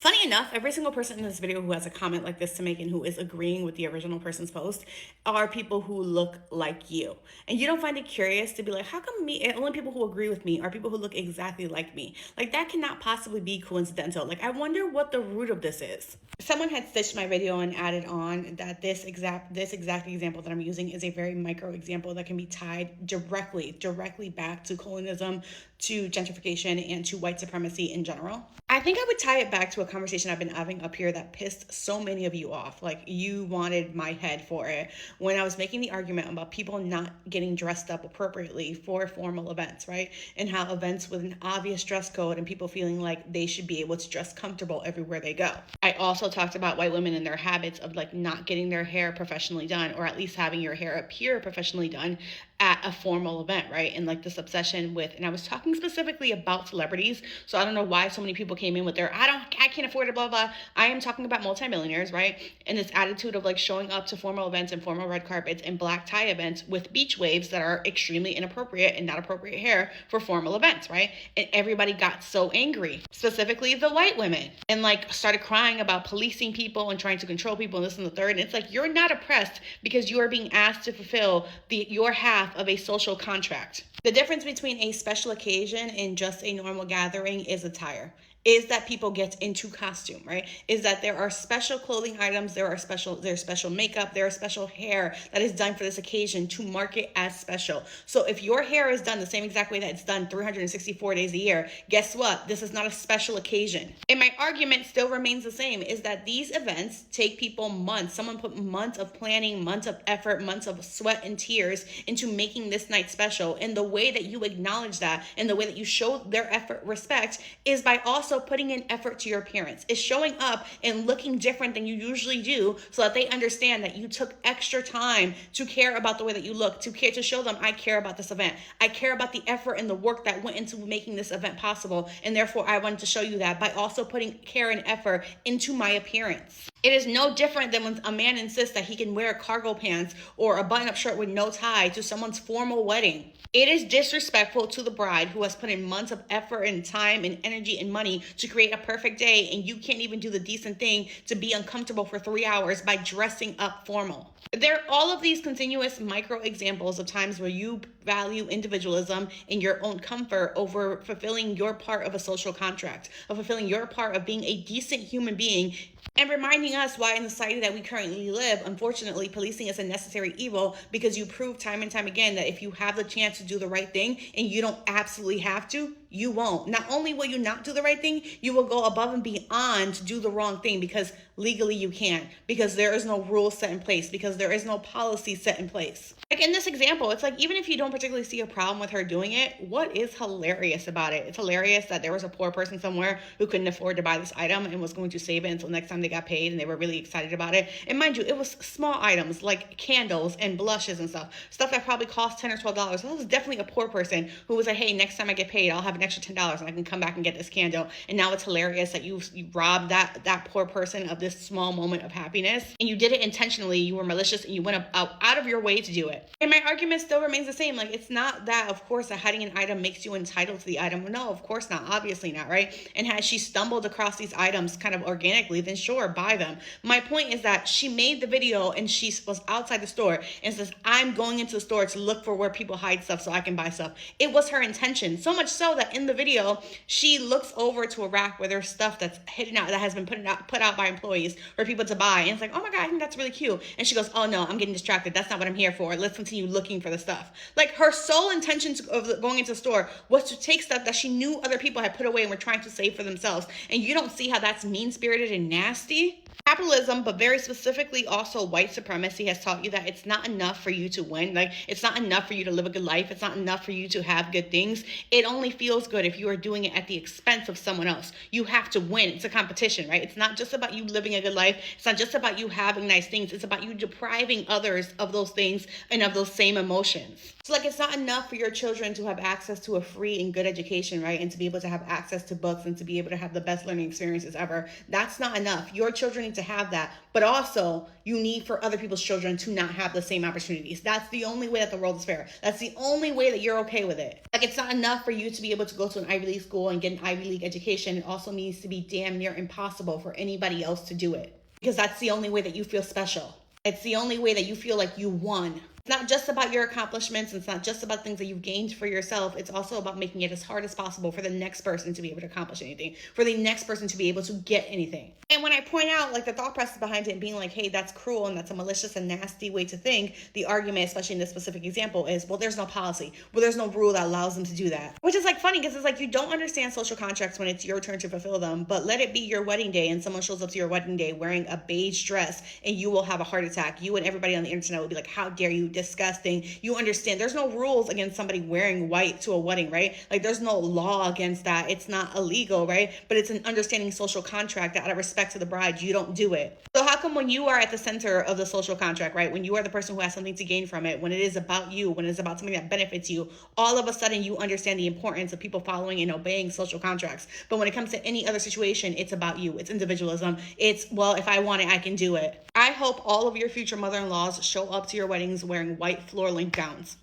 Funny enough, every single person in this video who has a comment like this to make and who is agreeing with the original person's post are people who look like you. And you don't find it curious to be like, how come me, only people who agree with me are people who look exactly like me? Like, that cannot possibly be coincidental. Like, I wonder what the root of this is. Someone had stitched my video and added on that this exact example that I'm using is a very micro example that can be tied directly back to colonism, to gentrification, and to white supremacy in general. I think I would tie it back to a conversation I've been having up here that pissed so many of you off. Like, you wanted my head for it when I was making the argument about people not getting dressed up appropriately for formal events, right? And how events with an obvious dress code and people feeling like they should be able to dress comfortable everywhere they go. I also talked about white women and their habits of like not getting their hair professionally done, or at least having your hair appear professionally done at a formal event, right? And like this obsession with, and I was talking specifically about celebrities, so I don't know why so many people came in with their I can't afford it, blah blah. I am talking about multimillionaires, right? And this attitude of like showing up to formal events and formal red carpets and black tie events with beach waves that are extremely inappropriate and not appropriate hair for formal events, right? And everybody got so angry, specifically the white women, and like started crying about policing people and trying to control people and this and the third. And it's like, you're not oppressed because you are being asked to fulfill your half of a social contract. The difference between a special occasion and just a normal gathering is attire. Is that people get into costume, right? Is that there are special clothing items, there's special makeup, there is special hair that is done for this occasion to mark it as special. So if your hair is done the same exact way that it's done 364 days a year, guess what? This is not a special occasion. And my argument still remains the same, is that these events take people months. Someone put months of planning, months of effort, months of sweat and tears into making this night special. And the way that you acknowledge that and the way that you show their effort respect is by also putting in effort to your appearance. Is showing up and looking different than you usually do so that they understand that you took extra time to care about the way that you look, to show them, I care about this event. I care about the effort and the work that went into making this event possible. And therefore, I wanted to show you that by also putting care and effort into my appearance. It is no different than when a man insists that he can wear cargo pants or a button-up shirt with no tie to someone's formal wedding. It is disrespectful to the bride who has put in months of effort and time and energy and money to create a perfect day, and you can't even do the decent thing to be uncomfortable for 3 hours by dressing up formal. There are all of these continuous micro examples of times where you value individualism and your own comfort over fulfilling your part of a social contract, of fulfilling your part of being a decent human being, and reminding us why in the society that we currently live, unfortunately, policing is a necessary evil, because you prove time and time again that if you have the chance to do the right thing and you don't absolutely have to, you won't. Not only will you not do the right thing, you will go above and beyond to do the wrong thing because legally you can't, because there is no rule set in place, because there is no policy set in place. Like in this example, it's like, even if you don't particularly see a problem with her doing it, what is hilarious about it? It's hilarious that there was a poor person somewhere who couldn't afford to buy this item and was going to save it until next time they got paid, and they were really excited about it. And mind you, it was small items like candles and blushes and stuff that probably cost $10 or $12. So that was definitely a poor person who was like, hey, next time I get paid, I'll have an extra $10 and I can come back and get this candle. And now it's hilarious that you robbed that poor person of this small moment of happiness, and you did it intentionally. You were malicious and you went out of your way to do it. And my argument still remains the same. Like, it's not that, of course, that hiding an item makes you entitled to the item. No, of course not. Obviously not, right? And had she stumbled across these items kind of organically, then sure, buy them. My point is that she made the video and she was outside the store and says, I'm going into the store to look for where people hide stuff so I can buy stuff. It was her intention. So much so that in the video, she looks over to a rack where there's stuff that's hidden out, that has been put out by employees for people to buy. And it's like, oh my God, I think that's really cute. And she goes, oh no, I'm getting distracted. That's not what I'm here for. Let's continue looking for the stuff. Like, her sole intention of going into the store was to take stuff that she knew other people had put away and were trying to save for themselves. And you don't see how that's mean-spirited and nasty? Capitalism, but very specifically also white supremacy, has taught you that it's not enough for you to win. Like, it's not enough for you to live a good life. It's not enough for you to have good things. It only feels good if you are doing it at the expense of someone else. You have to win. It's a competition, right? It's not just about you living a good life. It's not just about you having nice things. It's about you depriving others of those things and of those same emotions. So like, it's not enough for your children to have access to a free and good education, right? And to be able to have access to books and to be able to have the best learning experiences ever. That's not enough. Your children opportunity to have that, but also you need for other people's children to not have the same opportunities. That's the only way that the world is fair. That's the only way that you're okay with it. Like, it's not enough for you to be able to go to an Ivy League school and get an Ivy League education. It also needs to be damn near impossible for anybody else to do it, because that's the only way that you feel special. It's the only way that you feel like you won. It's not just about your accomplishments. It's not just about things that you've gained for yourself. It's also about making it as hard as possible for the next person to be able to accomplish anything, for the next person to be able to get anything. And when I point out like the thought process behind it and being like, hey, that's cruel and that's a malicious and nasty way to think, the argument, especially in this specific example, is, well, there's no policy. Well, there's no rule that allows them to do that. Which is like funny, because it's like you don't understand social contracts when it's your turn to fulfill them, but let it be your wedding day and someone shows up to your wedding day wearing a beige dress and you will have a heart attack. You and everybody on the internet will be like, how dare you, disgusting. You understand there's no rules against somebody wearing white to a wedding, right? Like, there's no law against that. It's not illegal, right? But it's an understanding social contract that out of respect to the bride, you don't do it. So how come when you are at the center of the social contract, right, when you are the person who has something to gain from it, when it is about you, when it's about something that benefits you, all of a sudden you understand the importance of people following and obeying social contracts? But when it comes to any other situation, it's about you. It's individualism. It's, well, if I want it, I can do it. I hope all of your future mother-in-laws show up to your weddings wearing white floor length gowns.